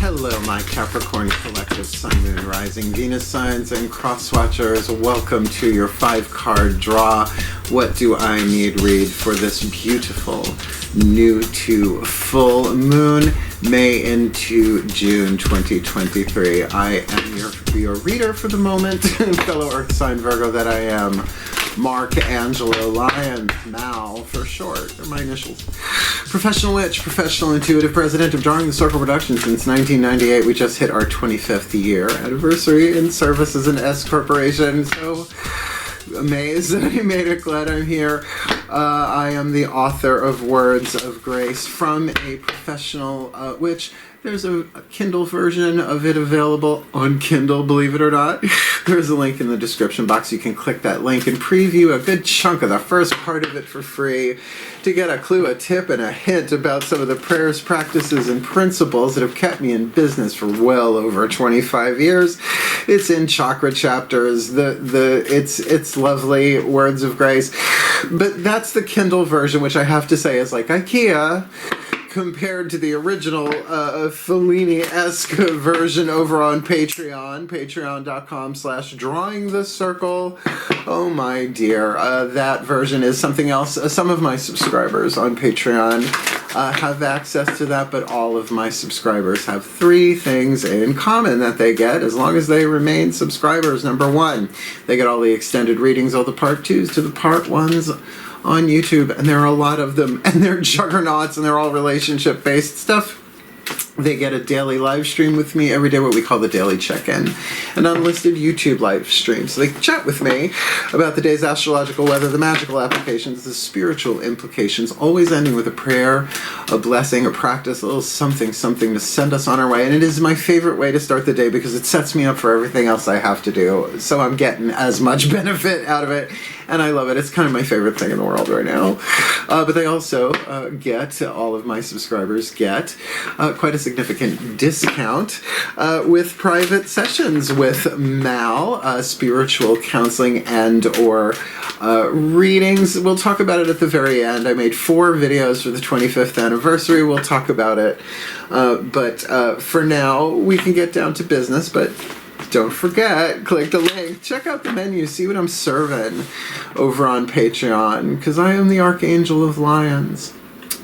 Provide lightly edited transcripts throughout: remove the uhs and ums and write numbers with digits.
Hello, my Capricorn collective Sun, Moon, Rising, Venus signs, and cross-watchers. Welcome to your 5-card draw. What do I need read for this beautiful new to full moon, May into June 2023? I am your reader for the moment, fellow Earth sign Virgo that I am. Angelo, Lyons, Mal for short. They're my initials. Professional witch, professional intuitive, president of Drawing the Circle Productions since 1998. We just hit our 25th year anniversary in service as an S corporation. So amazed that I made it. Glad I'm here. I am the author of Words of Grace from a professional witch. There's a Kindle version of it available on Kindle, believe it or not. There's a link in the description box. You can click that link and preview a good chunk of the first part of it for free to get a clue, a tip, and a hint about some of the prayers, practices, and principles that have kept me in business for well over 25 years. It's in chakra chapters. It's lovely, Words of Grace. But that's the Kindle version, which I have to say is like IKEA compared to the original Fellini-esque version over on Patreon, patreon.com/drawingthecircle. Oh my dear, that version is something else. Some of my subscribers on Patreon have access to that, but all of my subscribers have 3 things in common that they get as long as they remain subscribers. Number 1, they get all the extended readings, all the part 2s to the part 1s on YouTube, and there are a lot of them, and they're juggernauts, and they're all relationship-based stuff. They get a daily live stream with me every day, what we call the daily check-in, an unlisted YouTube live stream. So they can chat with me about the day's astrological weather, the magical applications, the spiritual implications, always ending with a prayer, a blessing, a practice, a little something to send us on our way. And it is my favorite way to start the day because it sets me up for everything else I have to do. So I'm getting as much benefit out of it, and I love it. It's kind of my favorite thing in the world right now. But they also all of my subscribers get quite a significant discount with private sessions with Mal, spiritual counseling and or readings. We'll talk about it at the very end. I made 4 videos for the 25th anniversary. We'll talk about it. But for now, we can get down to business. But don't forget, click the link, check out the menu, see what I'm serving over on Patreon, because I am the Archangel of Lyons,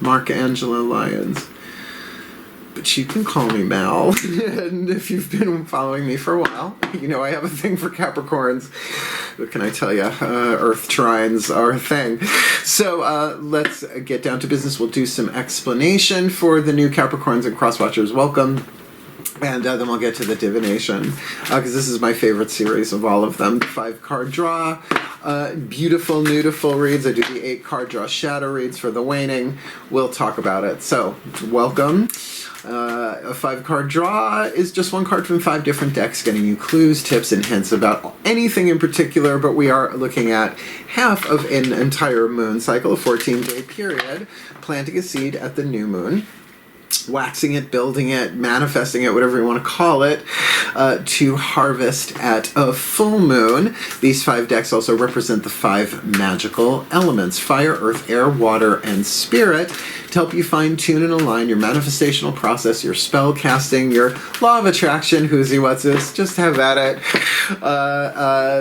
Angelo Lyons. But you can call me Mal, and if you've been following me for a while, you know I have a thing for Capricorns. What can I tell you? Earth trines are a thing. So let's get down to business. We'll do some explanation for the new Capricorns and Crosswatchers. Welcome. And then we'll get to the divination, because this is my favorite series of all of them. 5-card draw, beautiful, beautiful reads. I do the 8-card draw shadow reads for the waning. We'll talk about it. So, welcome. A 5-card draw is just 1 card from 5 different decks, getting you clues, tips, and hints about anything in particular, but we are looking at half of an entire moon cycle, a 14-day period, planting a seed at the new moon, waxing it, building it, manifesting it, whatever you want to call it, to harvest at a full moon. These 5 decks also represent the 5 magical elements: fire, earth, air, water, and spirit, to help you fine-tune and align your manifestational process, your spell casting, your law of attraction, who's he, what's this, just have at it,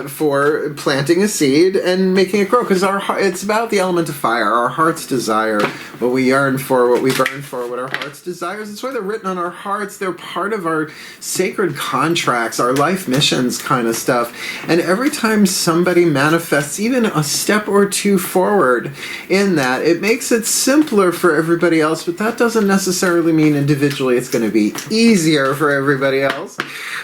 for planting a seed and making it grow, because it's about the element of fire, our heart's desire, what we yearn for, what we burn for, what our heart's desires. That's why they're written on our hearts. They're part of our sacred contracts, our life missions kind of stuff. And every time somebody manifests even a step or 2 forward in that, it makes it simpler for everybody else, but that doesn't necessarily mean individually it's going to be easier for everybody else.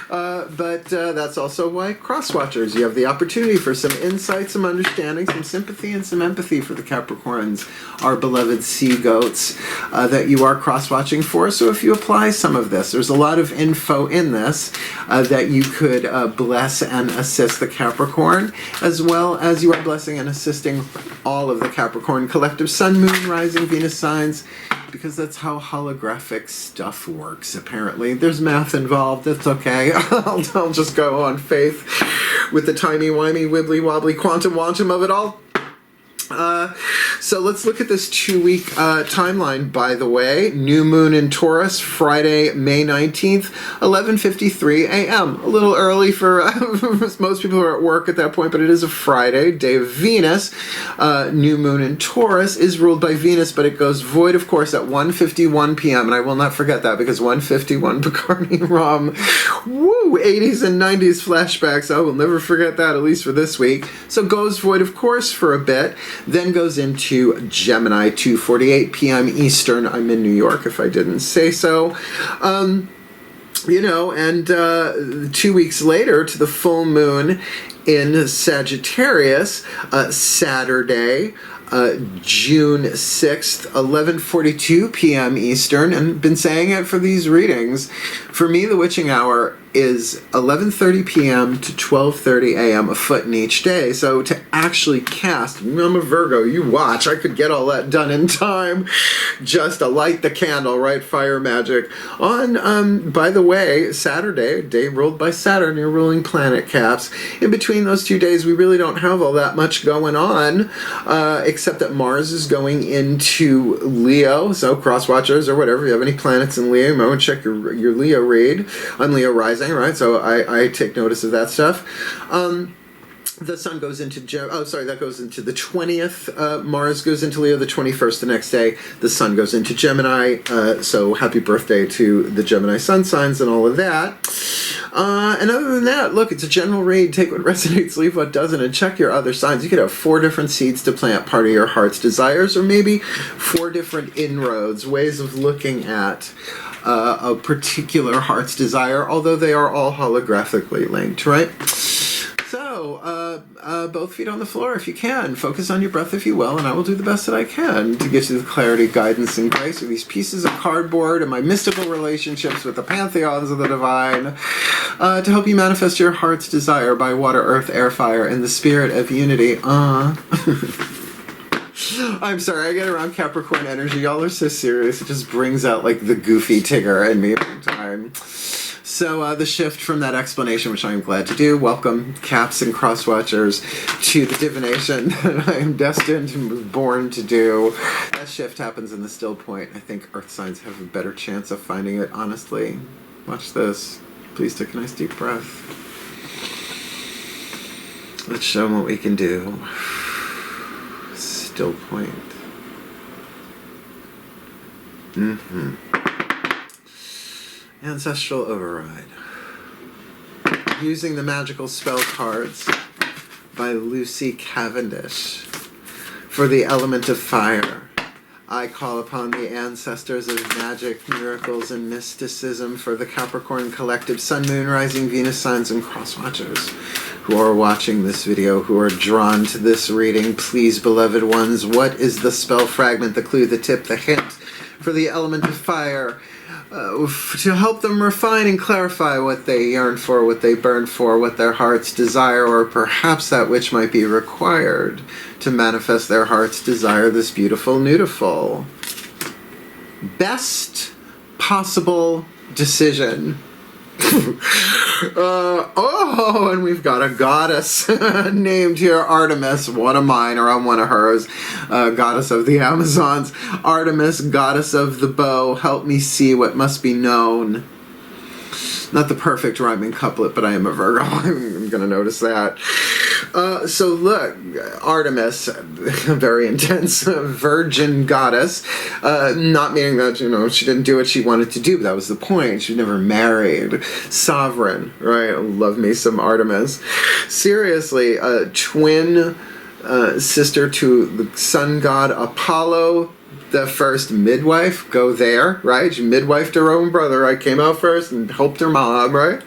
But that's also why Crosswatchers, you have the opportunity for some insight, some understanding, some sympathy, and some empathy for the Capricorns, our beloved sea goats that you are cross-watching for. So if you apply some of this, there's a lot of info in this that you could bless and assist the Capricorn, as well as you are blessing and assisting all of the Capricorn collective Sun, Moon, Rising, Venus signs, because that's how holographic stuff works, apparently. There's math involved, it's okay. I'll just go on faith with the timey-wimey, wibbly-wobbly quantum of it all. So let's look at this 2-week timeline, by the way. New moon in Taurus, Friday, May 19th, 11:53 a.m. A little early for most people who are at work at that point, but it is a Friday, day of Venus. New moon in Taurus is ruled by Venus, but it goes void, of course, at 1:51 p.m. And I will not forget that, because 1:51 Bacardi rum. Woo! 80s and 90s flashbacks. I will never forget that, at least for this week. So goes void, of course, for a bit. Then goes into Gemini, 2:48 p.m. Eastern. I'm in New York, if I didn't say so. You know, and 2 weeks later to the full moon in Sagittarius, Saturday, June 6th, 11:42 p.m. Eastern, and been saying it for these readings. For me, the witching hour is 11:30 p.m. to 12:30 a.m. a foot in each day. So to actually cast, I'm a Virgo, you watch, I could get all that done in time. Just to light the candle, right? Fire magic. On, by the way, Saturday, day ruled by Saturn, your ruling planet, Caps. In between those 2 days, we really don't have all that much going on, except that Mars is going into Leo. So cross watchers or whatever, if you have any planets in Leo, you might want to check your Leo read. I'm Leo rising. Right, so I take notice of that stuff. The sun goes into that goes into the 20th. Mars goes into Leo the 21st. The next day, the sun goes into Gemini. So happy birthday to the Gemini sun signs and all of that. And other than that, look, it's a general read. Take what resonates, leave what doesn't, and check your other signs. You could have 4 different seeds to plant, part of your heart's desires, or maybe 4 different inroads, ways of looking at a particular heart's desire, although they are all holographically linked, right? So, both feet on the floor if you can. Focus on your breath if you will, and I will do the best that I can to get you the clarity, guidance, and grace of these pieces of cardboard and my mystical relationships with the pantheons of the divine to help you manifest your heart's desire by water, earth, air, fire, and the spirit of unity. I'm sorry, I get around Capricorn energy. Y'all are so serious. It just brings out like the goofy Tigger in me every time. So the shift from that explanation, which I am glad to do, welcome Caps and Crosswatchers to the divination that I am destined and was born to do. That shift happens in the still point. I think earth signs have a better chance of finding it, honestly. Watch this. Please take a nice deep breath. Let's show them what we can do. Still point. Ancestral override. Using the magical spell cards by Lucy Cavendish for the element of fire. I call upon the ancestors of magic, miracles, and mysticism for the Capricorn collective, Sun, Moon, Rising, Venus signs, and crosswatchers who are watching this video, who are drawn to this reading. Please, beloved ones, what is the spell fragment, the clue, the tip, the hint for the element of fire? To help them refine and clarify what they yearn for, what they burn for, what their hearts desire, or perhaps that which might be required to manifest their heart's desire, this beautiful nudiful. Best possible decision. And we've got a goddess named here, Artemis, one of mine, or I'm one of hers, goddess of the Amazons. Artemis, goddess of the bow, help me see what must be known. Not the perfect rhyming couplet, but I am a Virgo. I'm going to notice that. So look, Artemis, very intense virgin goddess, not meaning that, you know, she didn't do what she wanted to do, but that was the point. She never married. Sovereign, right? Love me some Artemis. Seriously, twin sister to the sun god Apollo, the first midwife. Go there, right? She midwifed her own brother. I came out first and helped her mom, right?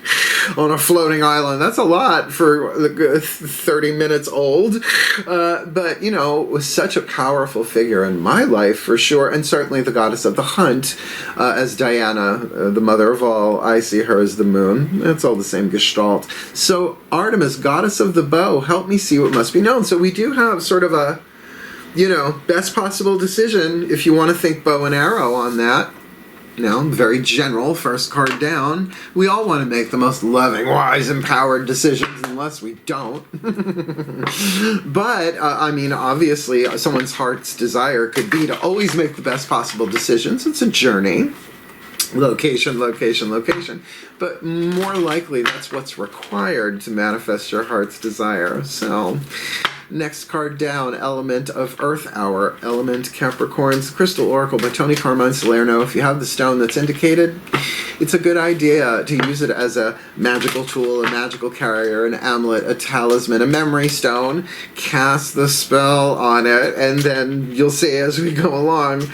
On a floating island. That's a lot for 30 minutes old. But, you know, was such a powerful figure in my life, for sure. And certainly the goddess of the hunt, as Diana, the mother of all. I see her as the moon. It's all the same gestalt. So Artemis, goddess of the bow, help me see what must be known. So we do have sort of a, you know, best possible decision, if you want to think bow and arrow on that. Very general, first card down. We all want to make the most loving, wise, empowered decisions, unless we don't. But, obviously, someone's heart's desire could be to always make the best possible decisions. It's a journey. Location, location, location. But more likely, that's what's required to manifest your heart's desire. So, next card down, Element of Earth Hour, Element Capricorn's Crystal Oracle by Tony Carmine Salerno. If you have the stone that's indicated, it's a good idea to use it as a magical tool, a magical carrier, an amulet, a talisman, a memory stone. Cast the spell on it, and then you'll see as we go along.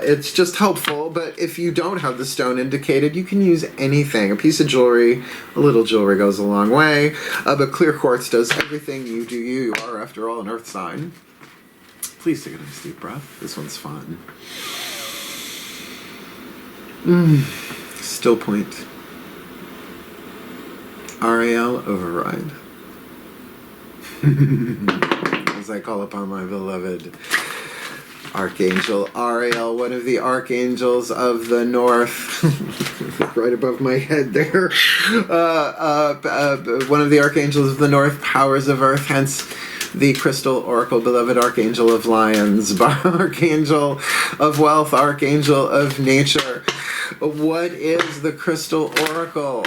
It's just helpful, but if you don't have the stone indicated, you can use anything. A piece of jewelry, a little jewelry goes a long way, but clear quartz does everything. You do you. You are, after all, an earth sign. Please take a nice deep breath. This one's fun. Still point. RAL override. As I call upon my beloved Archangel Ariel, one of the archangels of the north, right above my head there, one of the archangels of the north, powers of earth, hence the crystal oracle, beloved archangel of Lyons, archangel of wealth, archangel of nature. What is the crystal oracle?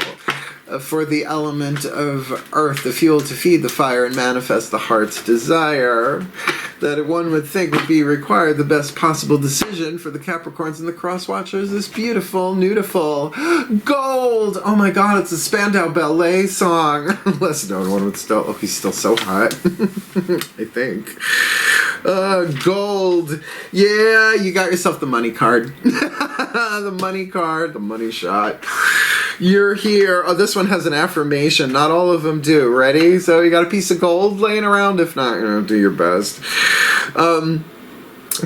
For the element of earth, the fuel to feed the fire and manifest the heart's desire, that one would think would be required the best possible decision for the Capricorns and the Crosswatchers is beautiful, beautiful gold. Oh my God, it's a Spandau Ballet song. Less known one would still, he's still so hot. I think. Gold. Yeah, you got yourself the money card. The money card, the money shot. You're here. Oh, this one has an affirmation. Not all of them do. Ready? So you got a piece of gold laying around? If not, do your best.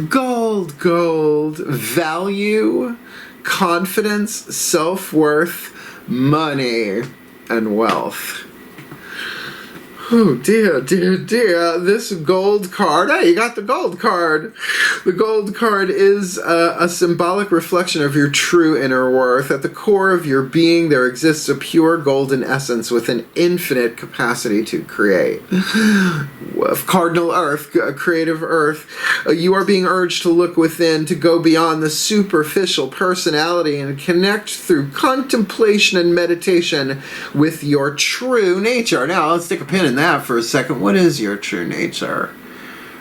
Gold, gold. Value, confidence, self-worth, money, and wealth. Oh dear, dear, dear, this gold card. Hey, you got the gold card. The gold card is a symbolic reflection of your true inner worth. At the core of your being, there exists a pure golden essence with an infinite capacity to create. Cardinal Earth, creative Earth, you are being urged to look within, to go beyond the superficial personality and connect through contemplation and meditation with your true nature. Now, let's stick a pin in that for a second. What is your true nature?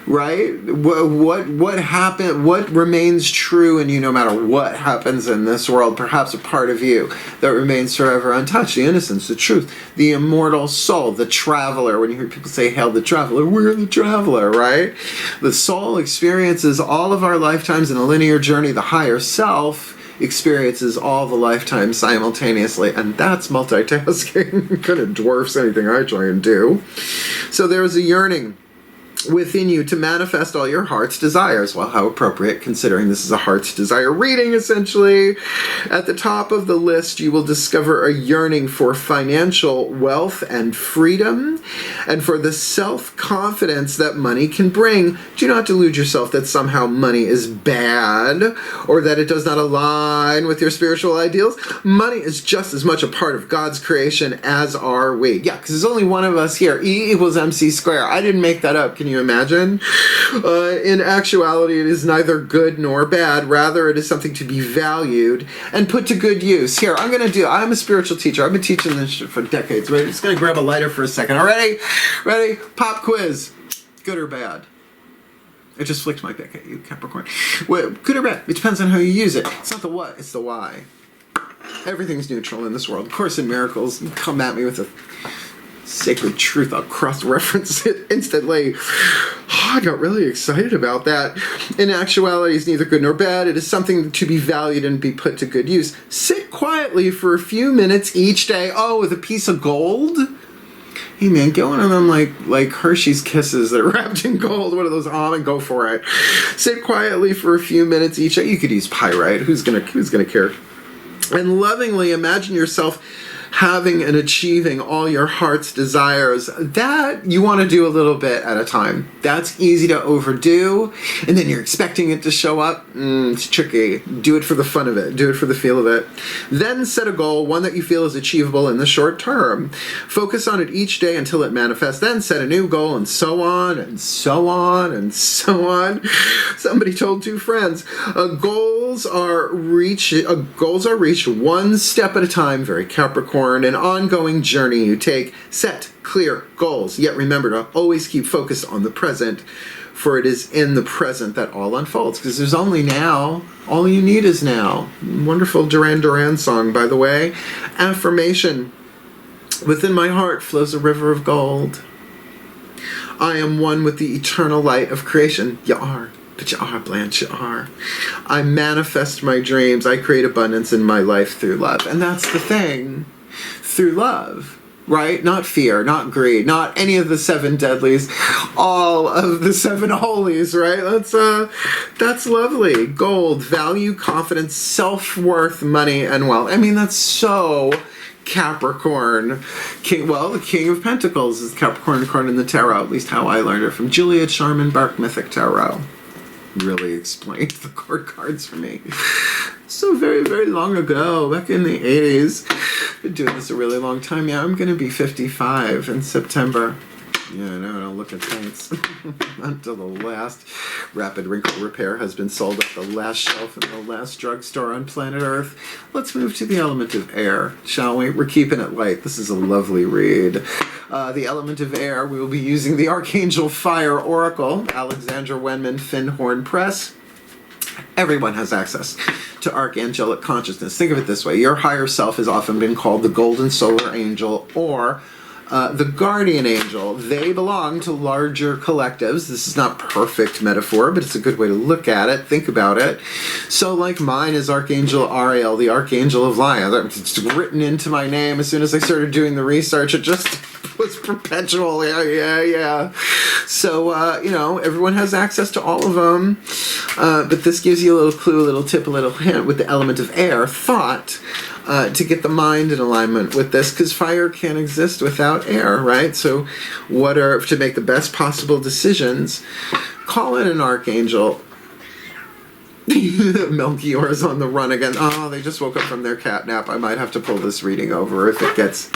Right? What happened? What remains true in you no matter what happens in this world? Perhaps a part of you that remains forever untouched. The innocence, the truth, the immortal soul, the traveler. When you hear people say, hail the traveler, we're the traveler, right? The soul experiences all of our lifetimes in a linear journey. The higher self experiences all the lifetimes simultaneously, and that's multitasking. Kind of dwarfs anything I try and do. So there's a yearning within you to manifest all your heart's desires. Well, how appropriate, considering this is a heart's desire reading, essentially. At the top of the list, you will discover a yearning for financial wealth and freedom, and for the self-confidence that money can bring. Do not delude yourself that somehow money is bad, or that it does not align with your spiritual ideals. Money is just as much a part of God's creation as are we. Yeah, because there's only one of us here. E equals MC squared. I didn't make that up. Can you imagine? In actuality, it is neither good nor bad. Rather, it is something to be valued and put to good use. Here, I'm a spiritual teacher. I've been teaching this shit for decades. Right? I'm just going to grab a lighter for a second. All ready? Ready? Pop quiz. Good or bad? I just flicked my pick at you, Capricorn. Well, good or bad? It depends on how you use it. It's not the what, it's the why. Everything's neutral in this world. Of course, in miracles, you come at me with a sacred truth, I'll cross-reference it instantly. Oh, I got really excited about that. In actuality, it's neither good nor bad. It is something to be valued and be put to good use. Sit quietly for a few minutes each day. Oh, with a piece of gold? Hey man, get one of them like Hershey's Kisses that are wrapped in gold. One of those on and go for it. Sit quietly for a few minutes each day. You could use pyrite. Who's gonna care? And lovingly imagine yourself having and achieving all your heart's desires. That you want to do a little bit at a time. That's easy to overdo, and then you're expecting it to show up. It's tricky. Do it for the fun of it. Do it for the feel of it. Then set a goal, one that you feel is achievable in the short term. Focus on it each day until it manifests. Then set a new goal, and so on, and so on, and so on. Somebody told two friends, goals are reached one step at a time. Very Capricorn. An ongoing journey you take. Set clear goals, yet remember to always keep focused on the present, for it is in the present that all unfolds, because there's only now. All you need is now. Wonderful Duran Duran song, by the way. Affirmation: within my heart flows a river of gold. I am one with the eternal light of creation. You are. But you are, Blanche, you are. I manifest my dreams. I create abundance in my life through love. And that's the thing. Through love, right? Not fear, not greed, not any of the seven deadlies, all of the seven holies, right? That's lovely. Gold, value, confidence, self-worth, money, and wealth. I mean, that's so Capricorn. The King of Pentacles is Capricorn card in the tarot, at least how I learned it from Juliet Sharman Bark Mythic Tarot. Really explained the cards for me. So very, very long ago, back in the 80s. Been doing this a really long time. Yeah, I'm going to be 55 in September. Yeah, I know, I don't look at things. Until the last rapid wrinkle repair has been sold at the last shelf in the last drugstore on planet Earth. Let's move to the element of air, shall we? We're keeping it light. This is a lovely read. The element of air, we will be using the Archangel Fire Oracle, Alexandra Wenman, Finhorn Press. Everyone has access to archangelic consciousness. Think of it this way. Your higher self has often been called the golden solar angel or the guardian angel. They belong to larger collectives. This is not perfect metaphor, but it's a good way to look at it. Think about it. So like mine is Archangel Ariel, the Archangel of Lyons. It's written into my name. As soon as I started doing the research, it just was perpetual. Yeah. So, everyone has access to all of them. But this gives you a little clue, a little tip, a little hint with the element of air, thought, to get the mind in alignment with this, because fire can't exist without air, right? So to make the best possible decisions, call in an archangel. Melchior is on the run again. Oh, they just woke up from their cat nap. I might have to pull this reading over if it gets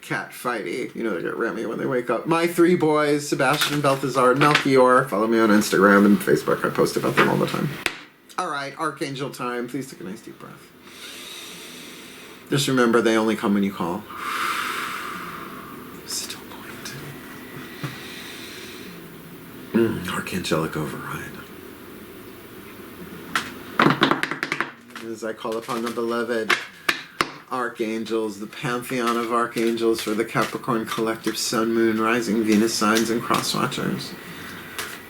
cat fighty. You know they get Remy when they wake up. My three boys, Sebastian, Balthazar, and Melchior. Follow me on Instagram and Facebook. I post about them all the time. All right, Archangel time. Please take a nice deep breath. Just remember, they only come when you call. Still point. Archangelic override. As I call upon the beloved archangels, the pantheon of archangels for the Capricorn collective Sun, Moon, Rising, Venus signs, and cross watchers.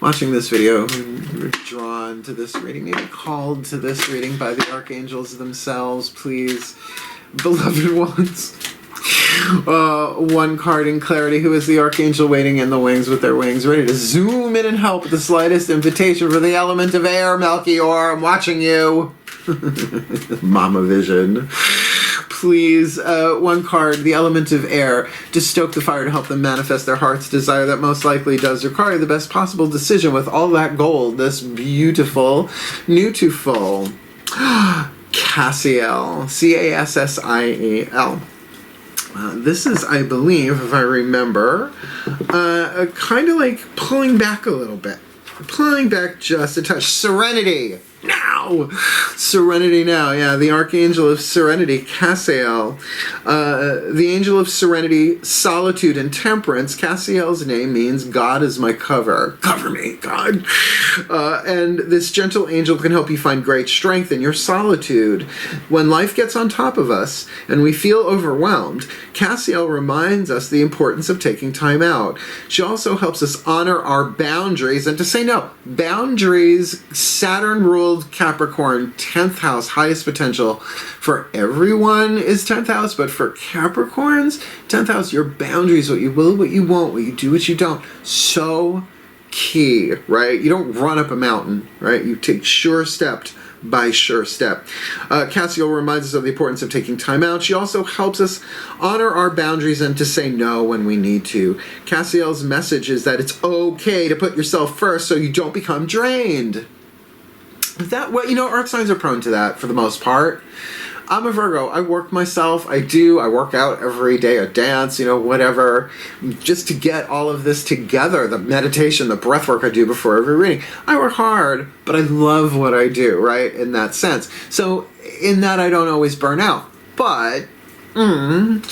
Watching this video, you're drawn to this reading, maybe called to this reading by the archangels themselves, please, beloved ones. One card in clarity. Who is the archangel waiting in the wings with their wings ready to zoom in and help with the slightest invitation for the element of air? Melchior, I'm watching you. Mama vision. Please, one card, the element of air, to stoke the fire to help them manifest their heart's desire that most likely does require the best possible decision with all that gold, this beautiful, nutuful, Cassiel, Cassiel. This is, I believe, if I remember, kind of like pulling back a little bit. Pulling back just a touch. Serenity now. Serenity now. Yeah, the Archangel of Serenity, Cassiel. The Angel of Serenity, Solitude, and Temperance. Cassiel's name means God is my cover. Cover me, God. And this gentle angel can help you find great strength in your solitude. When life gets on top of us and we feel overwhelmed, Cassiel reminds us the importance of taking time out. She also helps us honor our boundaries and to say no. Boundaries, Saturn ruled Capricorn, 10th house, highest potential. For everyone is 10th house, but for Capricorns, 10th house, your boundaries, what you will, what you won't, what you do, what you don't. So key, right? You don't run up a mountain, right? You take sure-stepped by sure step. Cassiel reminds us of the importance of taking time out. She also helps us honor our boundaries and to say no when we need to. Cassiel's message is that it's okay to put yourself first so you don't become drained. That, well, you know, earth signs are prone to that for the most part. I'm a Virgo. I work myself. I work out every day. I dance, you know, whatever. Just to get all of this together, the meditation, the breath work I do before every reading. I work hard, but I love what I do, right? In that sense. So in that, I don't always burn out. But when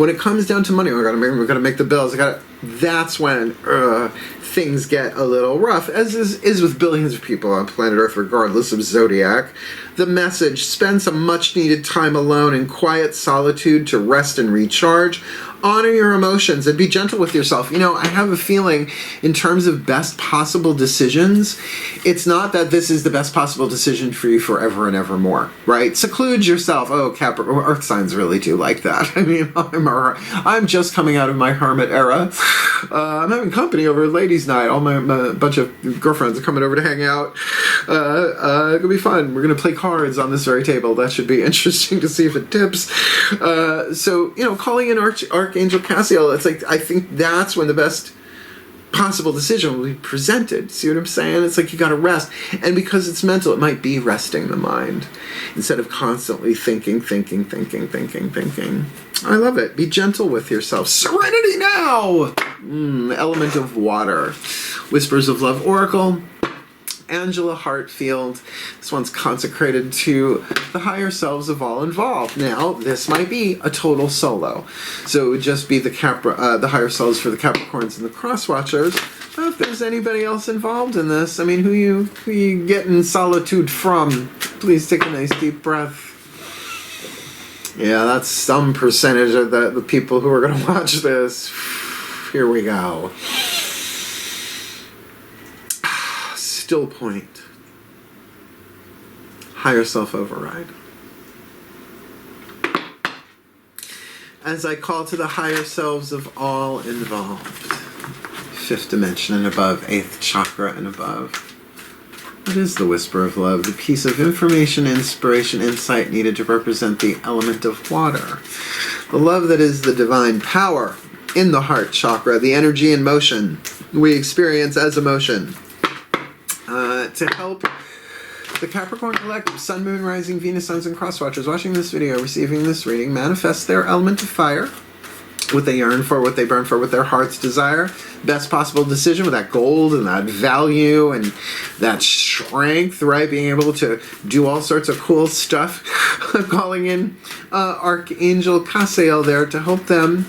it comes down to money, we gotta make the bills. That's when things get a little rough, as is with billions of people on planet Earth, regardless of zodiac. The message: spend some much-needed time alone in quiet solitude to rest and recharge. Honor your emotions and be gentle with yourself. You know, I have a feeling in terms of best possible decisions, it's not that this is the best possible decision for you forever and ever more, right? Seclude yourself. Oh, Capricorn, earth signs really do like that. I mean, I'm just coming out of my hermit era. I'm having company over ladies' night. All my bunch of girlfriends are coming over to hang out. It'll be fun. We're going to play cards on this very table. That should be interesting to see if it tips. So, you know, calling in Archangel Cassiel, it's like, I think that's when the best possible decision will be presented. See what I'm saying? It's like you got to rest. And because it's mental, it might be resting the mind instead of constantly thinking. I love it. Be gentle with yourself. Serenity now! Element of water. Whispers of Love Oracle. Angela Hartfield. This one's consecrated to the higher selves of all involved. Now, this might be a total solo. So it would just be the higher selves for the Capricorns and the Crosswatchers. If there's anybody else involved in this, I mean, who you getting solitude from? Please take a nice deep breath. Yeah, that's some percentage of the people who are going to watch this. Here we go. Still point. Higher self override. As I call to the higher selves of all involved. 5th dimension and above, 8th chakra and above. What is the whisper of love? The piece of information, inspiration, insight needed to represent the element of water. The love that is the divine power in the heart chakra, the energy and motion we experience as emotion. To help the Capricorn Collective, Sun, Moon, Rising, Venus, Suns, and Crosswatchers watching this video, receiving this reading, manifest their element of fire, what they yearn for, what they burn for, what their heart's desire, best possible decision with that gold and that value and that strength, right? Being able to do all sorts of cool stuff. Calling in Archangel Cassiel there to help them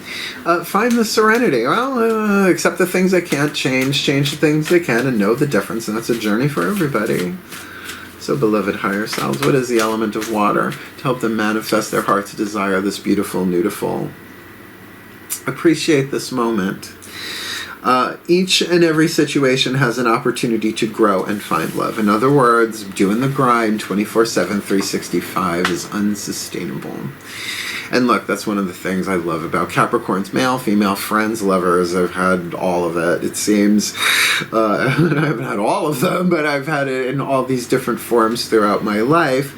find the serenity. Well, accept the things they can't change the things they can, and know the difference, and that's a journey for everybody. So, beloved higher selves, what is the element of water to help them manifest their heart's desire, this beautiful, beautiful? Appreciate this moment. Each and every situation has an opportunity to grow and find love. In other words, doing the grind 24/7, 365 is unsustainable. And look, that's one of the things I love about Capricorns. Male, female, friends, lovers. I've had all of it, it seems. I haven't had all of them, but I've had it in all these different forms throughout my life.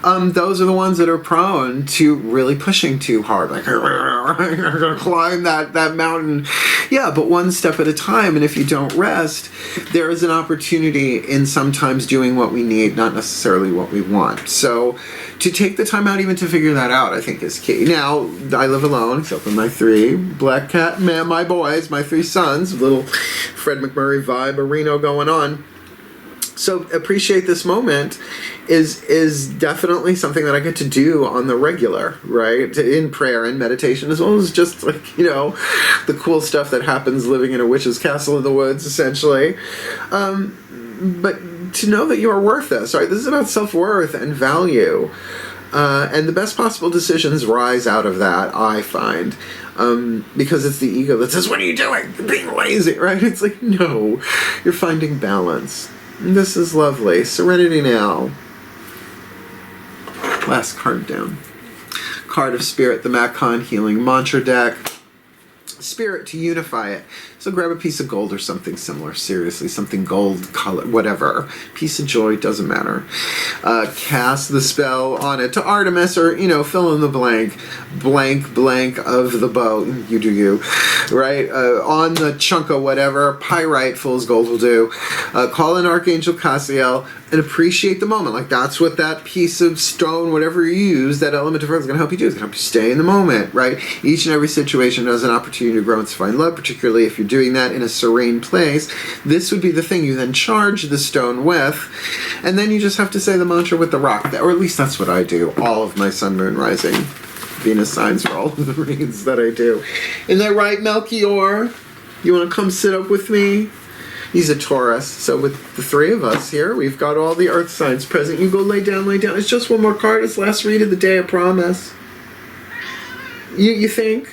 Those are the ones that are prone to really pushing too hard. Like, I'm going to climb that mountain. Yeah, but one step at a time. And if you don't rest, there is an opportunity in sometimes doing what we need, not necessarily what we want. So to take the time out even to figure that out, I think is key. Now, I live alone, except for my 3 black cat, my boys, my 3 sons, little Fred McMurray vibe, Marino going on. So appreciate this moment is definitely something that I get to do on the regular, right? In prayer and meditation, as well as just like, you know, the cool stuff that happens living in a witch's castle in the woods, essentially. But to know that you are worth this, right? This is about self-worth and value. And the best possible decisions rise out of that, I find. Because it's the ego that says, what are you doing? You're being lazy, right? It's like, no, you're finding balance. This is lovely. Serenity now. Last card down. Card of Spirit, the Macon Healing Mantra deck. Spirit to unify it. So grab a piece of gold or something similar. Seriously, something gold color, whatever. Piece of joy, doesn't matter. Cast the spell on it to Artemis, or, you know, fill in the blank. Blank of the bow. You do you. Right? On the chunk of whatever. Pyrite, fool's gold will do. Call in Archangel Cassiel and appreciate the moment. Like, that's what that piece of stone, whatever you use, that element of earth is going to help you do. It's going to help you stay in the moment, right? Each and every situation has an opportunity to grow and to find love, particularly if you're doing that in a serene place. This would be the thing you then charge the stone with, and then you just have to say the mantra with the rock. Or at least that's what I do. All of my sun, moon, rising, Venus signs for all of the reads that I do. Isn't that right, Melchior? You want to come sit up with me? He's a Taurus, so with the three of us here, we've got all the earth signs present. You go lay down, lay down. It's just one more card. It's last read of the day, I promise. You think?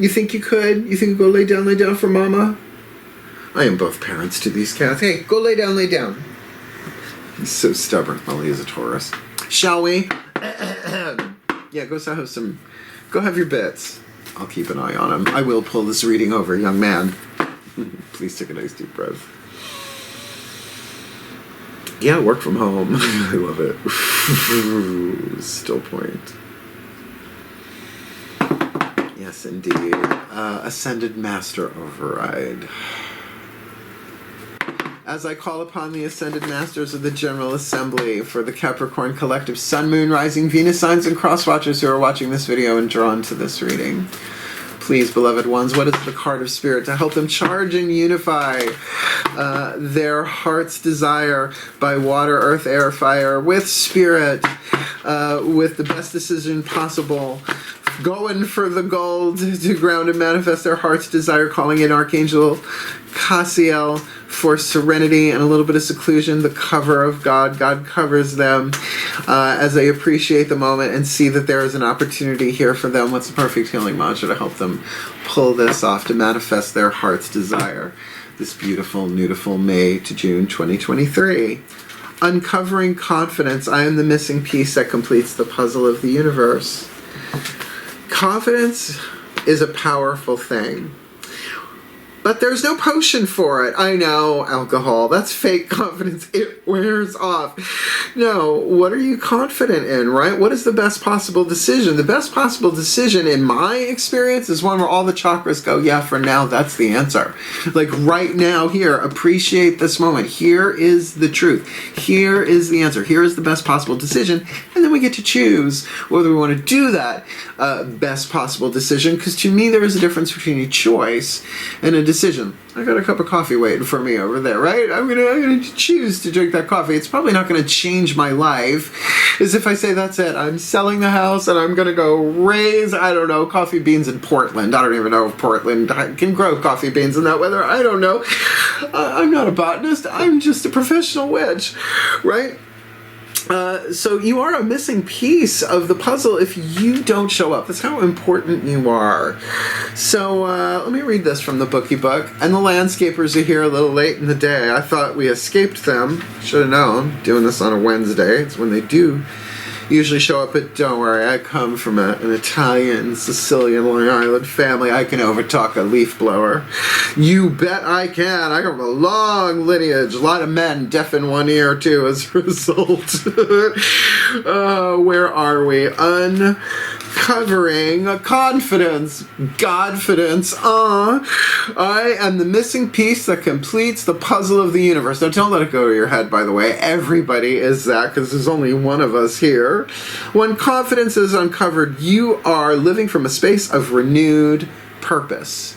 You think you could? You think you go lay down for Mama? I am both parents to these cats. Hey, go lay down, lay down. He's so stubborn. Well, he is a Taurus. Shall we? Yeah, go have some... Go have your bits. I'll keep an eye on him. I will pull this reading over, young man. Please take a nice deep breath. Yeah, work from home. I love it. Still point. Yes, indeed. Ascended Master Override. As I call upon the Ascended Masters of the General Assembly for the Capricorn Collective Sun, Moon, Rising, Venus signs, and cross watchers who are watching this video and drawn to this reading. Please, beloved ones, what is the card of spirit to help them charge and unify their heart's desire by water, earth, air, fire, with spirit, with the best decision possible, going for the gold to ground and manifest their heart's desire, calling in Archangel Cassiel for serenity and a little bit of seclusion, the cover of God. God covers them as they appreciate the moment and see that there is an opportunity here for them. What's the perfect healing mantra to help them pull this off, to manifest their heart's desire this beautiful, beautiful May to June 2023. Uncovering confidence. I am the missing piece that completes the puzzle of the universe. Confidence is a powerful thing. But there's no potion for it. I know, alcohol. That's fake confidence. It wears off. No, what are you confident in, right? What is the best possible decision? The best possible decision, in my experience, is one where all the chakras go, yeah, for now, that's the answer. Like right now, here, appreciate this moment. Here is the truth. Here is the answer. Here is the best possible decision. And then we get to choose whether we want to do that best possible decision. Because to me, there is a difference between a choice and a decision. I got a cup of coffee waiting for me over there, right? I'm gonna choose to drink that coffee. It's probably not gonna change my life. As if I say, that's it, I'm selling the house and I'm gonna go raise, I don't know, coffee beans in Portland. I don't even know if Portland can grow coffee beans in that weather. I don't know. I'm not a botanist. I'm just a professional witch, right? So you are a missing piece of the puzzle if you don't show up. That's how important you are. So let me read this from the bookie book. And the landscapers are here a little late in the day. I thought we escaped them. Should have known. Doing this on a Wednesday. It's when they do usually show up, but don't worry, I come from an Italian, Sicilian, Long Island family. I can overtalk a leaf blower. You bet I can. I come from a long lineage. A lot of men deaf in one ear, too, as a result. Where are we? Uncovering confidence. Godfidence. I am the missing piece that completes the puzzle of the universe. Now, don't let it go to your head, by the way. Everybody is that, because there's only one of us here. When confidence is uncovered, you are living from a space of renewed purpose.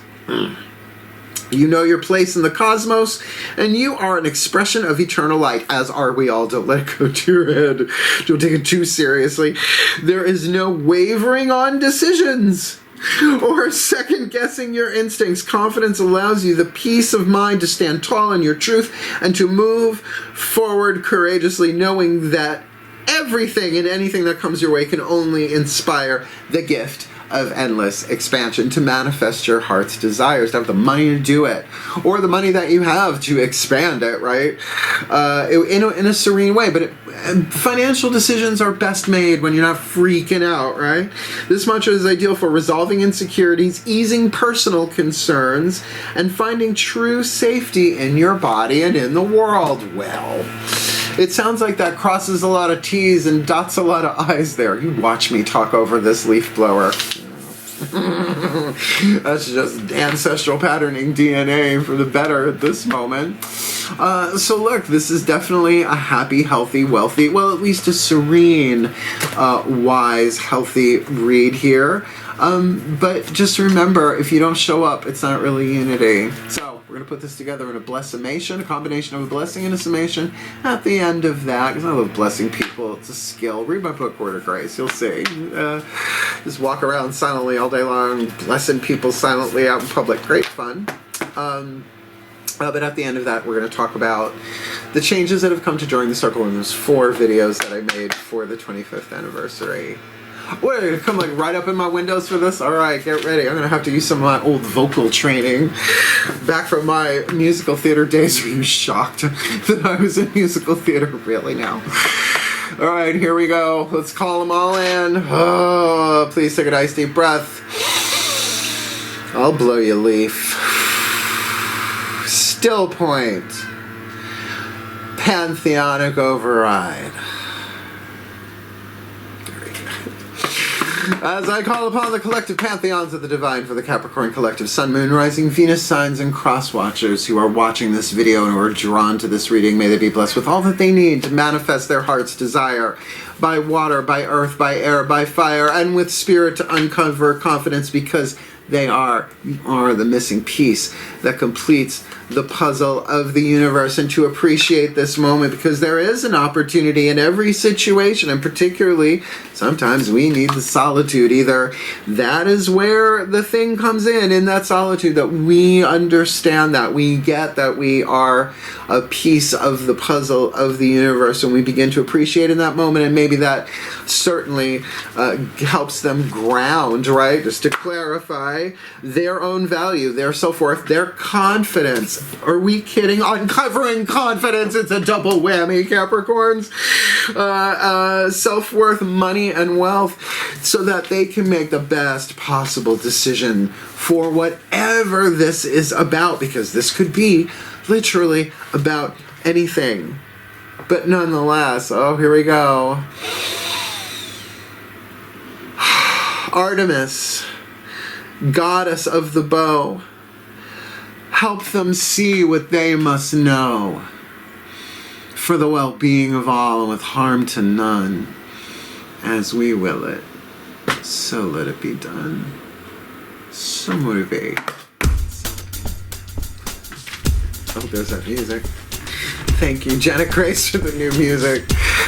You know your place in the cosmos, and you are an expression of eternal light, as are we all. Don't let it go to your head. Don't take it too seriously. There is no wavering on decisions or second-guessing your instincts. Confidence allows you the peace of mind to stand tall in your truth and to move forward courageously, knowing that everything and anything that comes your way can only inspire the gift of endless expansion to manifest your heart's desires, to have the money to do it, or the money that you have to expand it, right? In a serene way. But financial decisions are best made when you're not freaking out, right? This mantra is ideal for resolving insecurities, easing personal concerns, and finding true safety in your body and in the world. Well, it sounds like that crosses a lot of T's and dots a lot of I's there. You watch me talk over this leaf blower. That's just ancestral patterning DNA for the better at this moment. So look, this is definitely a happy, healthy, wealthy, well, at least a serene, wise, healthy read here. But just remember, if you don't show up, it's not really unity. So we're going to put this together in a blessimation, a combination of a blessing and a summation at the end of that, because I love blessing people. It's a skill. Read my book, Word of Grace. You'll see. Just walk around silently all day long, blessing people silently out in public. Great fun. But at the end of that, we're going to talk about the changes that have come to Join the Circle in those 4 videos that I made for the 25th anniversary. What, are you come like right up in my windows for this? Alright, get ready. I'm going to have to use some of my old vocal training back from my musical theater days. Were you shocked that I was in musical theater? Really now? Alright, here we go. Let's call them all in. Oh, please take a nice deep breath. I'll blow you a leaf. Still point. Pantheonic override. As I call upon the collective pantheons of the divine for the Capricorn collective Sun, Moon, Rising, Venus signs and cross watchers who are watching this video and who are drawn to this reading, may they be blessed with all that they need to manifest their heart's desire by water, by earth, by air, by fire, and with spirit to uncover confidence, because they are the missing piece that completes the puzzle of the universe, and to appreciate this moment, because there is an opportunity in every situation, and particularly sometimes we need the solitude. Either that is where the thing comes in that solitude, that we understand, that we get that we are a piece of the puzzle of the universe, and we begin to appreciate in that moment, and maybe that certainly helps them ground, right, just to clarify their own value, their self-worth, their confidence. Are we kidding? Uncovering confidence, it's a double whammy, Capricorns. Self-worth, money, and wealth, so that they can make the best possible decision for whatever this is about, because this could be literally about anything. But nonetheless, oh, here we go. Artemis, goddess of the bow, help them see what they must know, for the well-being of all and with harm to none. As we will it, so let it be done. So motivate. Oh, there's that music. Thank you, Janet Grace, for the new music.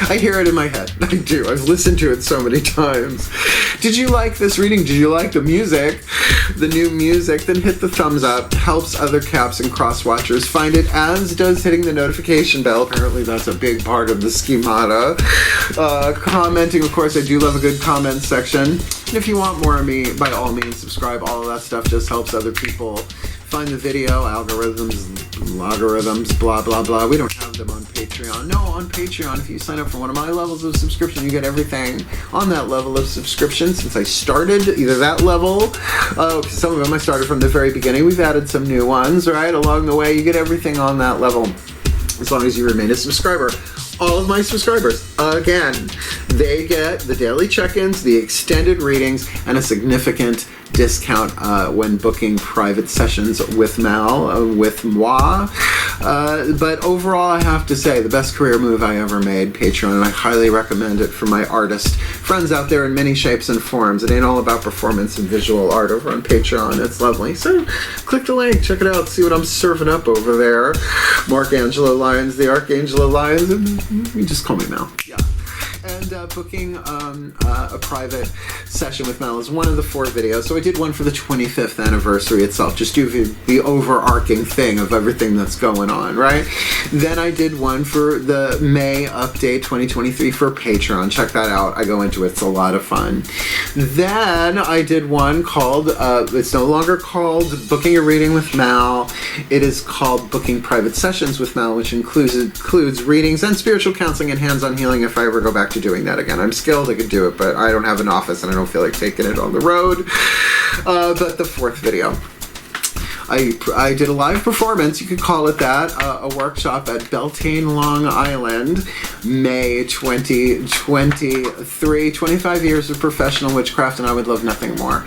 I hear it in my head. I do. I've listened to it so many times. Did you like this reading? Did you like the music? The new music? Then hit the thumbs up. Helps other caps and cross watchers find it, as does hitting the notification bell. Apparently that's a big part of the schemata. Commenting, of course, I do love a good comment section. And if you want more of me, by all means, subscribe. All of that stuff just helps other people find the video. Logarithms, blah, blah, blah. We don't have them on Patreon. No, on Patreon, if you sign up for one of my levels of subscription, you get everything on that level of subscription since I started, either that level, some of them I started from the very beginning. We've added some new ones, right? Along the way, you get everything on that level, as long as you remain a subscriber. All of my subscribers, again, they get the daily check-ins, the extended readings, and a significant discount when booking private sessions with Mal, with moi. But overall, I have to say, the best career move I ever made, Patreon, and I highly recommend it for my artist friends out there in many shapes and forms. It ain't all about performance and visual art over on Patreon. It's lovely. So click the link, check it out, see what I'm serving up over there. Angelo Lyons, the Archangel of Lyons, and you just call me Mal. Yeah. And booking a private session with Mel is one of the 4 videos. So I did one for the 25th anniversary itself, just do the overarching thing of everything that's going on, right? Then I did one for the May update 2023 for Patreon. Check that out. I go into it. It's a lot of fun. Then I did one called, it's no longer called Booking a Reading with Mal. It is called Booking Private Sessions with Mal, which includes readings and spiritual counseling and hands-on healing if I ever go back to doing that again. I'm skilled, I could do it, but I don't have an office and I don't feel like taking it on the road. But the 4th video, I did a live performance, you could call it that, a workshop at Beltane, Long Island, May 2023, 25 years of professional witchcraft, and I would love nothing more.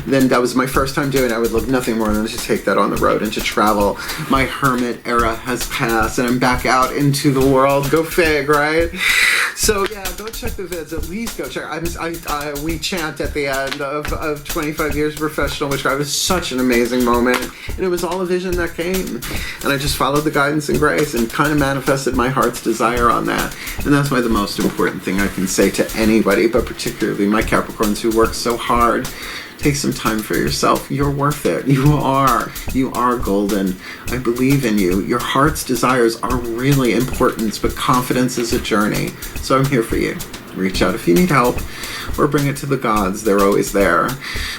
Then that was my first time doing it. I would love nothing more than to take that on the road and to travel. My hermit era has passed and I'm back out into the world. Go fig, right? So yeah, go check the vids. At least go check. We chant at the end of 25 years of professional witchcraft. It was such an amazing moment. And it was all a vision that came. And I just followed the guidance and grace and kind of manifested my heart's desire on that. And that's why the most important thing I can say to anybody, but particularly my Capricorns who work so hard, take some time for yourself. You're worth it. You are golden. I believe in you. Your heart's desires are really important, but confidence is a journey. So I'm here for you. Reach out if you need help, or bring it to the gods. They're always there,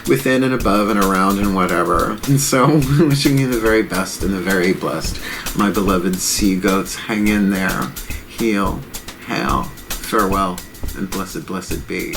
within and above and around and whatever. And so, wishing you the very best and the very blessed. My beloved sea goats, hang in there. Heal, hail, farewell, and blessed, blessed be.